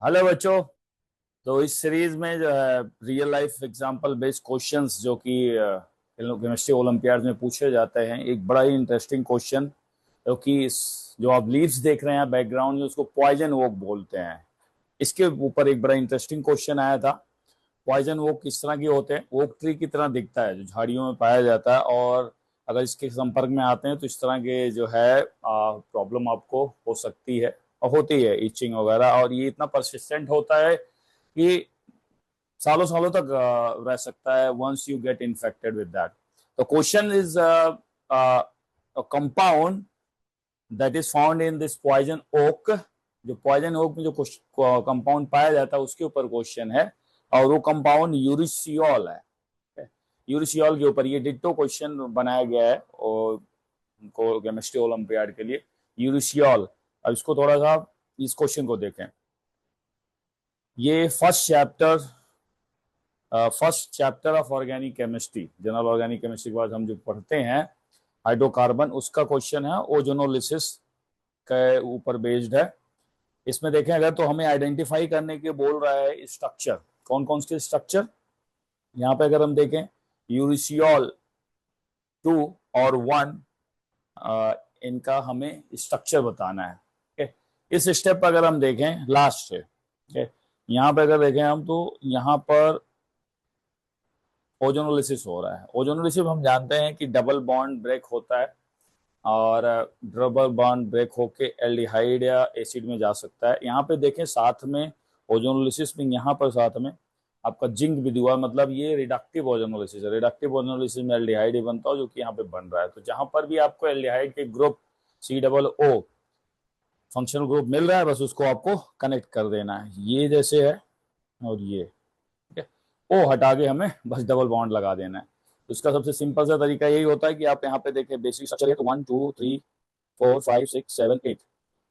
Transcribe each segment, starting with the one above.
Hello बच्चों। तो इस सीरीज में जो है real life example based questions जो कि केमिस्ट्री ओलंपियाड में पूछे जाते हैं, एक बड़ा ही इंटरेस्टिंग क्वेश्चन जो कि जो आप लीव्स देख रहे हैं बैकग्राउंड में, उसको पॉइजन ओक बोलते हैं। इसके ऊपर एक बड़ा इंटरेस्टिंग क्वेश्चन आया था। पॉइजन ओक किस तरह के होते हैं? ओक ट्री की तरह दिखता है, जो झाड़ियों में पाया जाता है, और अगर इसके संपर्क में आते हैं तो इस तरह के जो है प्रॉब्लम आपको हो सकती है और होती है, इचिंग वगैरह। और ये इतना परसिस्टेंट होता है कि सालों सालों तक रह सकता है once you get infected with that. तो question is compound that is found in this poison oak. जो पॉइजन ओक में जो कंपाउंड पाया जाता है उसके ऊपर क्वेश्चन है, और वो कंपाउंड यूरिसियोल है। यूरिसियोल के ऊपर ये डिट्टो क्वेश्चन बनाया गया है और केमिस्ट्री ओलंपियाड के लिए, यूरिसियोल। अब इसको थोड़ा सा इस क्वेश्चन को देखें। ये first chapter of organic chemistry, general organic chemistry के बाद हम जो पढ़ते हैं हाइड्रोकार्बन, उसका क्वेश्चन है, ओजोनोलिसिस के ऊपर बेस्ड है। इसमें देखें अगर तो हमें आइडेंटिफाई करने के बोल रहा है स्ट्रक्चर, कौन कौन से स्ट्रक्चर। यहाँ पे अगर हम देखें यूरिसियोल 2 और 1, इनका हमें स्ट्रक्चर बताना है। इस स्टेप पर अगर हम देखें लास्ट है, यहाँ पे अगर देखें हम तो यहाँ पर ओजोनोलिसिस हो रहा है। ओजोनोलिसिस हम जानते हैं कि डबल बॉन्ड ब्रेक होता है, और डबल बॉन्ड ब्रेक होके एल्डिहाइड या एसिड में जा सकता है। यहाँ पे देखें साथ में ओजोनोलिसिस में, यहाँ पर साथ में आपका जिंक भी दिया, मतलब ये रिडक्टिव ओजोनोलिसिस है। रिडक्टिव ओजोनोलिसिस में एल्डिहाइड ही बनता है जो कि यहाँ पे बन रहा है। तो जहां पर भी आपको एल्डिहाइड के ग्रुप COO फंक्शनल ग्रुप मिल रहा है, बस उसको आपको कनेक्ट कर देना है, ये जैसे है और ये, ठीक है। ओ हटा के हमें बस डबल बॉन्ड लगा देना है। तो इसका सबसे सिंपल सा तरीका यही होता है कि आप यहाँ पे देखें बेसिक स्ट्रक्चर है तो 1 2 3 4 5 6 7 8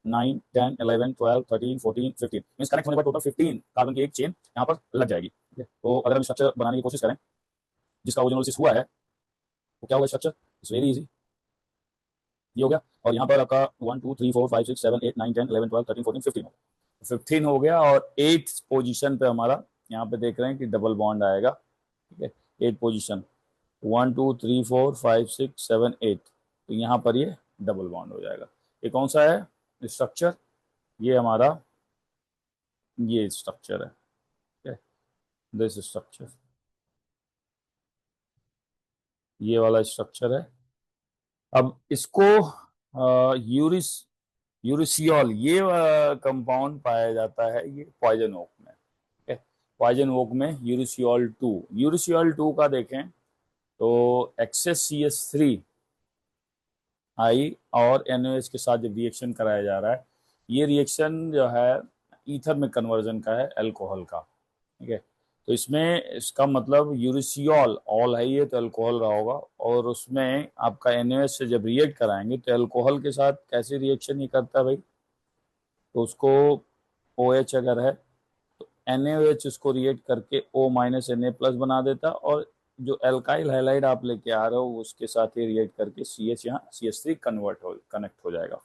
9 10 11 12 13 14 15 मींस कनेक्ट होने पर टोटल 15 कार्बन की एक चेन यहाँ पर लग जाएगी, ठीक है। तो अगर हम स्ट्रक्चर बनाने की कोशिश करें जिसका ओरिजिनल हुआ है, तो क्या होगा स्ट्रक्चर? इट्स वेरी इजी, ये हो गया। और यहाँ पर आपका 1 2 3 4 5 6 7 8 9 10 11 12 13 14 15 हो गया। 15 हो गया, और 8 पोजीशन पे हमारा यहाँ पे देख रहे हैं कि डबल बॉन्ड आएगा, ठीक है। 8 पोजीशन 1 2 3 4 5 6 7 8, तो यहाँ पर ये डबल बॉन्ड हो जाएगा। ये कौन सा है स्ट्रक्चर? ये हमारा ये स्ट्रक्चर है, ठीक है, दिस स्ट्रक्चर, ये वाला स्ट्रक्चर है। अब इसको यूरिस यूरिसियोल ये कंपाउंड पाया जाता है ये पॉइजन ओक में, ठीक है। पॉइजन ओक में यूरिसियोल 2 का देखें तो एक्सेस CH3 आई और NaOH के साथ जब रिएक्शन कराया जा रहा है, ये रिएक्शन जो है ईथर में कन्वर्जन का है, अल्कोहल का, ठीक है। तो इसमें इसका मतलब यूरिसियोल ऑल है ये, तो अल्कोहल रहा होगा, और उसमें आपका NaOH से जब रिएक्ट कराएंगे तो अल्कोहल के साथ कैसे रिएक्शन ये करता है भाई, तो उसको OH अगर है तो NaOH उसको रिएक्ट करके O-Na+ बना देता, और जो एल्काइल हैलाइड आप लेके आ रहे हो उसके साथ ही रिएक्ट करके CH यहाँ CH3 कनेक्ट हो जाएगा।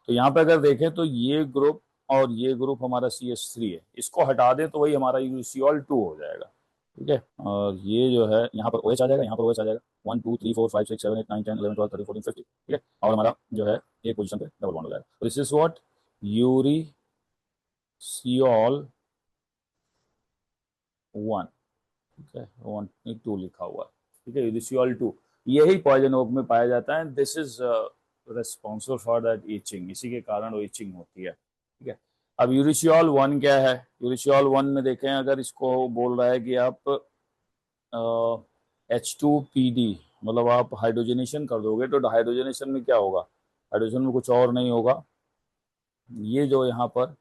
तो यहाँ पे अगर देखें तो ये ग्रुप और ये ग्रुप हमारा CH3 है, इसको हटा दें तो वही हमारा यूरिसियोल 2 हो जाएगा, ठीक है। और ये जो है यहाँ पर OH आ जाएगा, यहाँ पर OH आ जाएगा, 1 2 3 4 5 6 7 8 9 10 11 12 13 14 15, ठीक है। और हमारा जो है एक पोजीशन पे डबल बॉन्ड हो जाएगा। तो दिस इज व्हाट यूरिसियोल 1, ठीक है, 1 2 लिखा हुआ है, ठीक है, यूरिसियोल 2 यही पॉइजन ओक में पाया जाता है। This is responsible for that itching, इसी के कारण वो इचिंग होती है, ठीक है। अब यूरिसियोल 1 क्या है? यूरिसियोल 1 में देखें अगर इसको बोल रहा है कि आप H2PD, मतलब आप हाइड्रोजनेशन कर दोगे, तो हाइड्रोजनेशन में क्या होगा? हाइड्रोजन में कुछ और नहीं होगा, ये जो यहाँ पर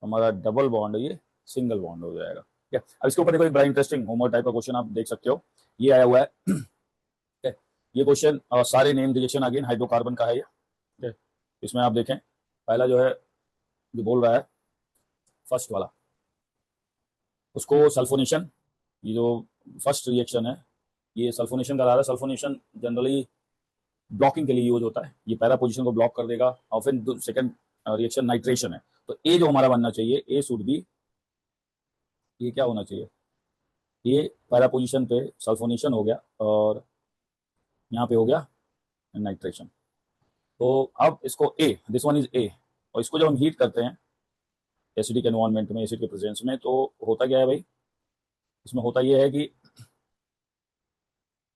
हमारा डबल बॉन्ड है ये सिंगल बॉन्ड हो जाएगा, ठीक है। अब इसके ऊपर देखो एक बड़ा इंटरेस्टिंग होमवर्क टाइप का क्वेश्चन आप देख सकते हो, ये आया हुआ है, ठीक है। ये क्वेश्चन सारे नेम रिएक्शन अगेन हाइड्रोकार्बन का है ये, ठीक है। इसमें आप देखें पहला जो है जो बोल रहा है फर्स्ट वाला, उसको सल्फोनेशन, ये जो फर्स्ट रिएक्शन है ये सल्फोनेशन करा रहा है। सल्फोनेशन जनरली ब्लॉकिंग के लिए यूज होता है, ये पहला पोजीशन को ब्लॉक कर देगा। और फिर सेकंड रिएक्शन नाइट्रेशन है, तो ए जो हमारा बनना चाहिए ए शुड बी ये क्या होना चाहिए, ये पैरा पोजीशन पे सल्फोनेशन हो गया और यहाँ पे हो गया नाइट्रेशन। तो अब इसको ए, दिस वन इज ए, और इसको जब हम हीट करते हैं एसिडिक एनवायरनमेंट में, एसिड के प्रेजेंस में, तो होता क्या है भाई, इसमें होता यह है कि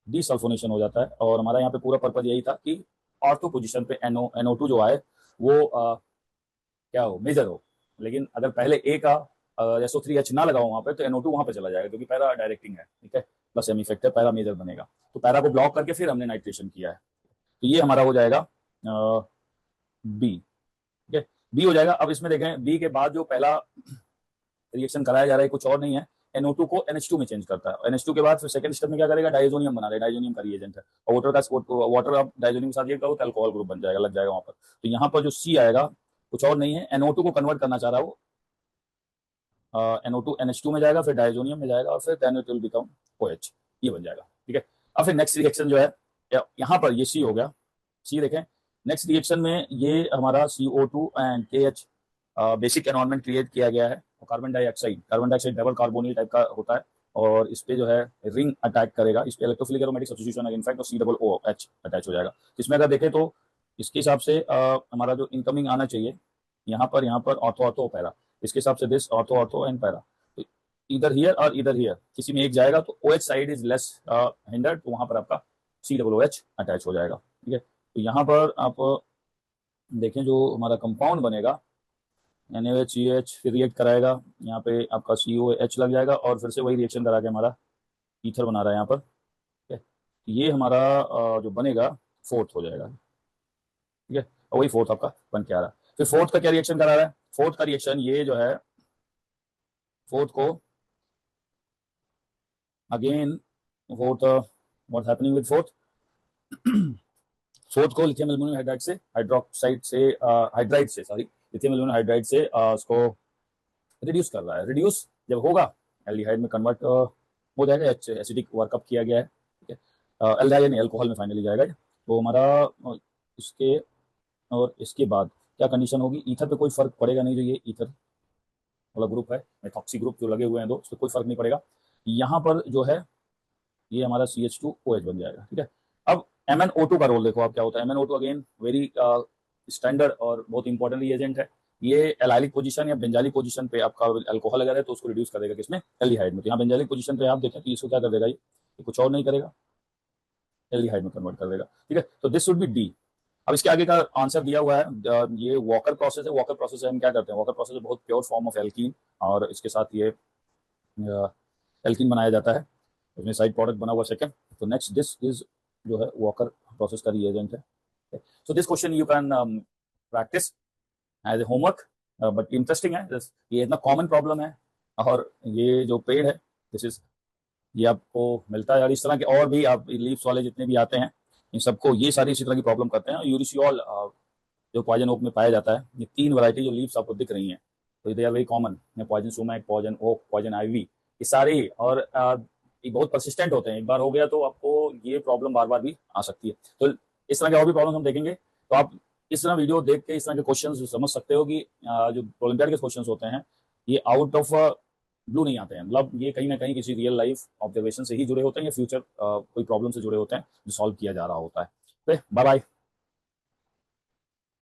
डीसल्फोनेशन हो जाता है। और हमारा यहाँ पे पूरा पर्पज यही था कि ऑर्थो पोजीशन पे NO2 जो आए वो क्या हो, मेजर हो। लेकिन अगर पहले ए का SO3H ना लगाओ वहां पे, तो NO2 वहां पे चला जाएगा, क्योंकि पैरा डायरेक्टिंग है, ठीक है, plus semi effective, para major बनेगा। तो पैरा को ब्लॉक करके फिर हमने नाइट्रेशन किया है। तो ये हमारा हो जाएगा बी, ठीक है, बी हो जाएगा। अब इसमें देखें, बी के बाद जो पहला रिएक्शन कराया जा रहा है कुछ और नहीं है, NO2 को NH2 में चेंज करता है। NH2 के बाद फिर सेकंड स्टेप में क्या करेगा, डाइजोनियम बना रहा है, डाइजोनियम का रिएजेंट है, और वाटर आप डाइजोनियम के साथ ये करो तो अल्कोहल ग्रुप बन जाएगा, लग जाएगा वहां पर। तो यहाँ पर जो सी आएगा कुछ और नहीं है, NO2 को कन्वर्ट करना चाह रहा है वो, NO2 NH2 में जाएगा, फिर डाइजोनियम में जाएगा, और फिर then it will become OH, ये बन जाएगा, ठीक है। अब फिर नेक्स्ट रिएक्शन जो है, यहाँ पर ये सी हो गया, सी देखें, नेक्स्ट रिएक्शन में ये हमारा CO2 and KH basic environment create किया गया है, और carbon dioxide double carbonyl type का होता है, और इस पे जो है रिंग अटैक करेगा, इस पे इलेक्ट्रोफिलिक एरोमेटिक सब्स्टिट्यूशन है इनफैक्ट, और COOH अटैच हो जाएगा। इसमें अगर देखें तो इसके हिसाब से हमारा जो इनकमिंग आना चाहिए यहाँ पर ऑर्थो पैरा, इसके हिसाब से दिस ऑर्थो एंड पैरा, इधर हियर और इधर हियर किसी में एक जाएगा, तो OH side is less hindered, तो वहां पर आपका COOH अटैच हो जाएगा, ठीक है। तो यहाँ पर आप देखें जो हमारा कंपाउंड बनेगा NaOH फिर रिएक्ट कराएगा, यहाँ पे आपका COH लग जाएगा, और फिर से वही रिएक्शन करा के हमारा ईथर बना रहा है यहाँ पर, ठीक है। ये हमारा जो बनेगा फोर्थ हो जाएगा, ठीक है, और वही फोर्थ आपका बन के आ रहा है। फिर फोर्थ का क्या रिएक्शन करा रहा है, फोर्थ का रिएक्शन ये जो है, फोर्थ को again fourth what happening with fourth, fourth को लिथियम एल्यूमिनियम हाइड्राइड से हाइड्रोक्साइड से हाइड्राइड से सॉरी लिथियम एल्यूमिनियम हाइड्राइड से उसको रिड्यूस कर रहा है। रिड्यूस जब होगा एल्डिहाइड में कन्वर्ट हो जाएगा, एसिडिक वर्कअप किया गया है, ठीक है, एल्डिहाइड नहीं अल्कोहल में फाइनली जाएगा। तो हमारा इसके और इसके बाद क्या कंडीशन होगी, ईथर पे कोई फर्क पड़ेगा नहीं, जो ये ईथर वाला ग्रुप है, मेथॉक्सी ग्रुप जो लगे हुए हैं दो, उस पर कोई फर्क नहीं पड़ेगा। यहाँ पर जो है ये हमारा CH2OH बन जाएगा, ठीक है। अब MnO2 का रोल देखो आप क्या होता है। MnO2 अगेन वेरी स्टैंडर्ड और बहुत इंपॉर्टेंट रिएजेंट है। ये एलाइलिक पोजीशन या बेंजालिक पोजीशन पे आपका अल्कोहल अगर है तो उसको रिड्यूस कर देगा किसमें, एल्डिहाइड में। तो यहाँ बेंजालिक पोजीशन पे आप देखें तो इसको क्या कर देगा, ये कुछ और नहीं करेगा, एल्डिहाइड में कन्वर्ट कर देगा, ठीक है। तो दिस शुड बी डी। अब इसके आगे का आंसर दिया हुआ है, ये वॉकर प्रोसेस है। वॉकर प्रोसेस से हम क्या करते हैं, वॉकर प्रोसेस बहुत प्योर फॉर्म ऑफ एल्कीन, और इसके साथ ये एल्कीन बनाया जाता है, इसमें साइड प्रोडक्ट बना हुआ सेकंड। तो नेक्स्ट दिस इज जो है वॉकर प्रोसेस का रिएजेंट है। So this question you can practice as a homework, but interesting है, ये इतना कॉमन प्रॉब्लम है। और ये जो पेड़ है दिस इज, ये आपको मिलता है, और इस तरह के और भी आप लीव्स वाले जितने भी आते हैं इन सबको ये सारी इसी तरह की प्रॉब्लम करते हैं। यूरिसियोल जो पॉइजन ओक में पाया जाता है, ये 3 वैरायटी जो लीव्स आपको दिख रही हैं, तो they are very common, poison sumac, poison oak, poison ivy, ये सारे, और ये बहुत परसिस्टेंट होते हैं। एक बार हो गया तो आपको ये प्रॉब्लम बार बार भी आ सकती है। तो इस तरह के और भी प्रॉब्लम हम देखेंगे। तो आप इस तरह वीडियो देख के इस तरह के क्वेश्चन समझ सकते हो कि जो ओलंपियाड के क्वेश्चन होते हैं ये आउट ऑफ ब्लू नहीं आते हैं, मतलब ये कहीं ना कहीं किसी रियल लाइफ ऑब्जर्वेशन से ही जुड़े होते हैं, या फ्यूचर कोई प्रॉब्लम से जुड़े होते हैं जो सॉल्व किया जा रहा होता है। Bye bye.